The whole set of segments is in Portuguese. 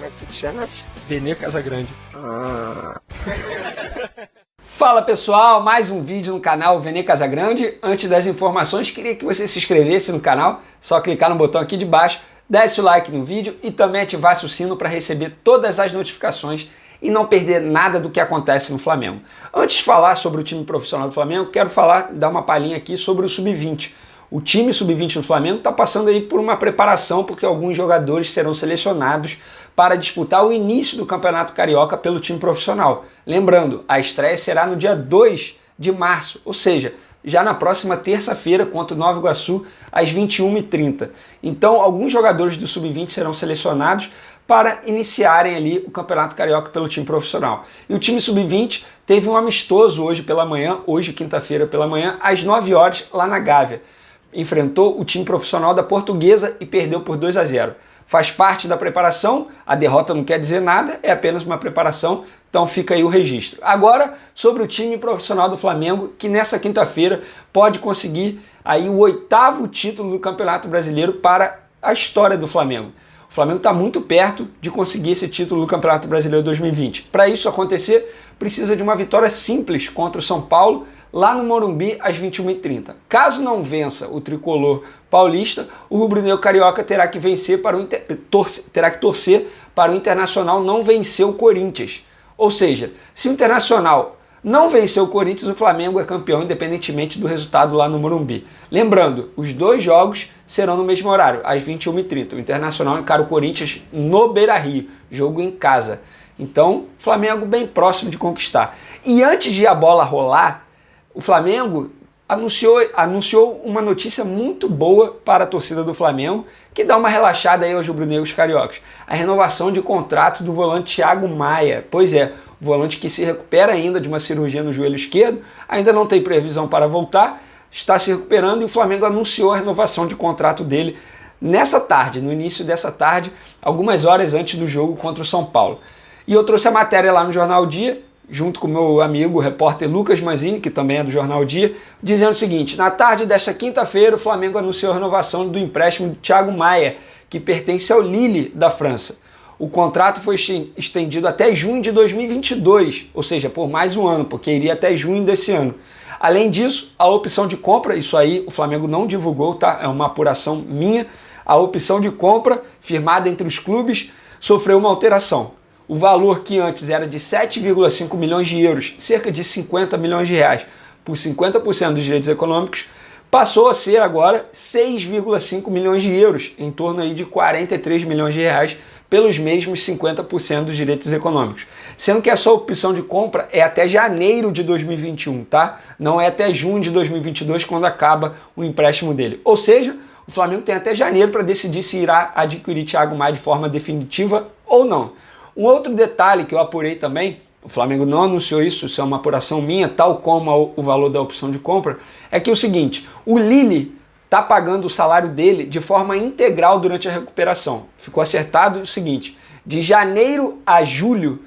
Como é que tu te chamas? Vene Casagrande. Fala pessoal, mais um vídeo no canal Vene Casagrande. Antes das informações, queria que você se inscrevesse no canal, só clicar no botão aqui de baixo, desse o like no vídeo e também ativasse o sino para receber todas as notificações e não perder nada do que acontece no Flamengo. Antes de falar sobre o time profissional do Flamengo, quero dar uma palhinha aqui sobre o Sub-20. O time Sub-20 do Flamengo está passando aí por uma preparação, porque alguns jogadores serão selecionados para disputar o início do Campeonato Carioca pelo time profissional. Lembrando, a estreia será no dia 2 de março, ou seja, já na próxima terça-feira contra o Nova Iguaçu, às 21h30. Então, alguns jogadores do Sub-20 serão selecionados para iniciarem ali o Campeonato Carioca pelo time profissional. E o time Sub-20 teve um amistoso hoje pela manhã, hoje quinta-feira pela manhã, às 9 horas lá na Gávea. Enfrentou o time profissional da Portuguesa e perdeu por 2-0. Faz parte da preparação, a derrota não quer dizer nada, é apenas uma preparação, então fica aí o registro. Agora, sobre o time profissional do Flamengo, que nessa quinta-feira pode conseguir aí o 8º título do Campeonato Brasileiro para a história do Flamengo. O Flamengo está muito perto de conseguir esse título do Campeonato Brasileiro 2020. Para isso acontecer, precisa de uma vitória simples contra o São Paulo, lá no Morumbi, às 21h30. Caso não vença o tricolor paulista, o rubro-negro carioca terá que torcer para o Internacional não vencer o Corinthians. Ou seja, se o Internacional não vencer o Corinthians, o Flamengo é campeão independentemente do resultado lá no Morumbi. Lembrando, os dois jogos serão no mesmo horário, às 21h30. O Internacional encara o Corinthians no Beira-Rio, jogo em casa. Então, Flamengo bem próximo de conquistar. E antes de a bola rolar, o Flamengo anunciou uma notícia muito boa para a torcida do Flamengo, que dá uma relaxada aí aos rubro-negros cariocas. A renovação de contrato do volante Thiago Maia. Pois é, o volante que se recupera ainda de uma cirurgia no joelho esquerdo, ainda não tem previsão para voltar, está se recuperando e o Flamengo anunciou a renovação de contrato dele nessa tarde, no início dessa tarde, algumas horas antes do jogo contra o São Paulo. E eu trouxe a matéria lá no Jornal Dia, junto com o meu amigo, o repórter Lucas Manzini, que também é do Jornal Dia, dizendo o seguinte: na tarde desta quinta-feira, o Flamengo anunciou a renovação do empréstimo de Thiago Maia, que pertence ao Lille, da França. O contrato foi estendido até junho de 2022, ou seja, por mais um ano, porque iria até junho desse ano. Além disso, a opção de compra, isso aí o Flamengo não divulgou, tá? É uma apuração minha. A opção de compra, firmada entre os clubes, sofreu uma alteração. O valor que antes era de 7,5 milhões de euros, cerca de 50 milhões de reais, por 50% dos direitos econômicos, passou a ser agora 6,5 milhões de euros, em torno aí de 43 milhões de reais, pelos mesmos 50% dos direitos econômicos. Sendo que essa opção de compra é até janeiro de 2021, tá? Não é até junho de 2022, quando acaba o empréstimo dele. Ou seja, o Flamengo tem até janeiro para decidir se irá adquirir Thiago Maia de forma definitiva ou não. Um outro detalhe que eu apurei também, o Flamengo não anunciou isso, isso é uma apuração minha, tal como o valor da opção de compra, é que é o seguinte: o Lille está pagando o salário dele de forma integral durante a recuperação. Ficou acertado o seguinte: de janeiro a julho,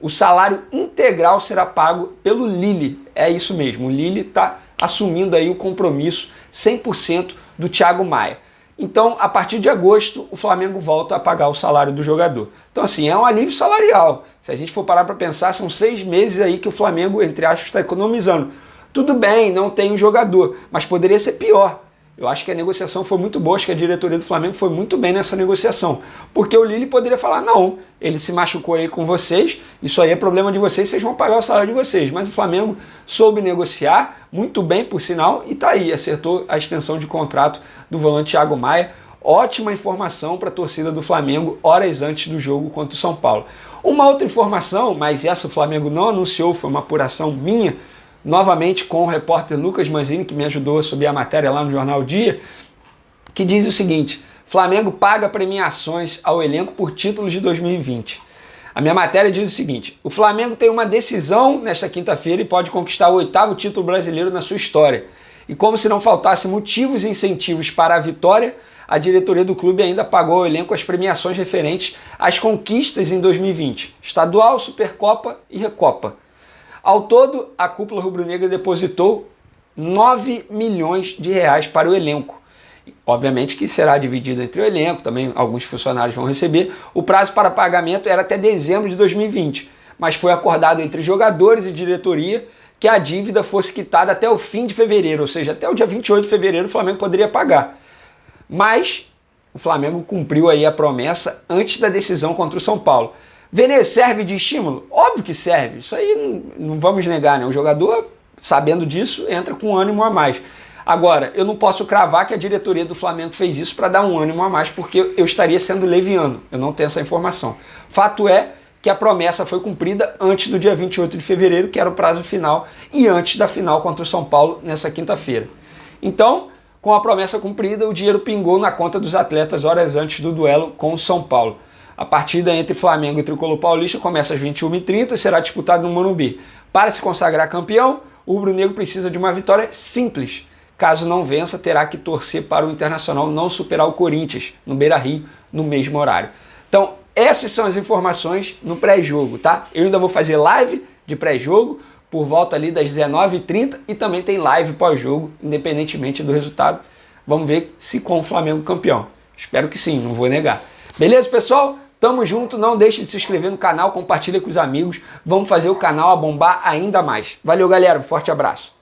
o salário integral será pago pelo Lille. É isso mesmo, o Lille está assumindo aí o compromisso 100% do Thiago Maia. Então, a partir de agosto, o Flamengo volta a pagar o salário do jogador. Então, assim, é um alívio salarial. Se a gente for parar para pensar, são 6 meses aí que o Flamengo, entre aspas, está economizando. Tudo bem, não tem um jogador, mas poderia ser pior. Eu acho que a negociação foi muito boa, acho que a diretoria do Flamengo foi muito bem nessa negociação. Porque o Lille poderia falar: não, ele se machucou aí com vocês, isso aí é problema de vocês, vocês vão pagar o salário de vocês. Mas o Flamengo soube negociar, muito bem por sinal, e tá aí, acertou a extensão de contrato do volante Thiago Maia. Ótima informação para a torcida do Flamengo, horas antes do jogo contra o São Paulo. Uma outra informação, mas essa o Flamengo não anunciou, foi uma apuração minha, novamente com o repórter Lucas Manzini, que me ajudou a subir a matéria lá no Jornal Dia, que diz o seguinte: Flamengo paga premiações ao elenco por títulos de 2020. A minha matéria diz o seguinte: o Flamengo tem uma decisão nesta quinta-feira e pode conquistar o 8º título brasileiro na sua história. E como se não faltasse motivos e incentivos para a vitória, a diretoria do clube ainda pagou ao elenco as premiações referentes às conquistas em 2020, estadual, Supercopa e Recopa. Ao todo, a cúpula rubro-negra depositou 9 milhões de reais para o elenco. Obviamente que será dividido entre o elenco, também alguns funcionários vão receber. O prazo para pagamento era até dezembro de 2020, mas foi acordado entre jogadores e diretoria que a dívida fosse quitada até o fim de fevereiro, ou seja, até o dia 28 de fevereiro o Flamengo poderia pagar. Mas o Flamengo cumpriu aí a promessa antes da decisão contra o São Paulo. Venez, serve de estímulo? Óbvio que serve, isso aí não vamos negar, né? O jogador, sabendo disso, entra com ânimo a mais. Agora, eu não posso cravar que a diretoria do Flamengo fez isso para dar um ânimo a mais, porque eu estaria sendo leviano, eu não tenho essa informação. Fato é que a promessa foi cumprida antes do dia 28 de fevereiro, que era o prazo final, e antes da final contra o São Paulo nessa quinta-feira. Então, com a promessa cumprida, o dinheiro pingou na conta dos atletas horas antes do duelo com o São Paulo. A partida entre Flamengo e Tricolor Paulista começa às 21h30 e será disputada no Morumbi. Para se consagrar campeão, o rubro-negro precisa de uma vitória simples. Caso não vença, terá que torcer para o Internacional não superar o Corinthians no Beira-Rio no mesmo horário. Então, essas são as informações no pré-jogo, tá? Eu ainda vou fazer live de pré-jogo por volta ali das 19h30 e também tem live pós-jogo, independentemente do resultado. Vamos ver se com o Flamengo campeão. Espero que sim, não vou negar. Beleza, pessoal? Tamo junto, não deixe de se inscrever no canal, compartilha com os amigos. Vamos fazer o canal a bombar ainda mais. Valeu, galera, um forte abraço.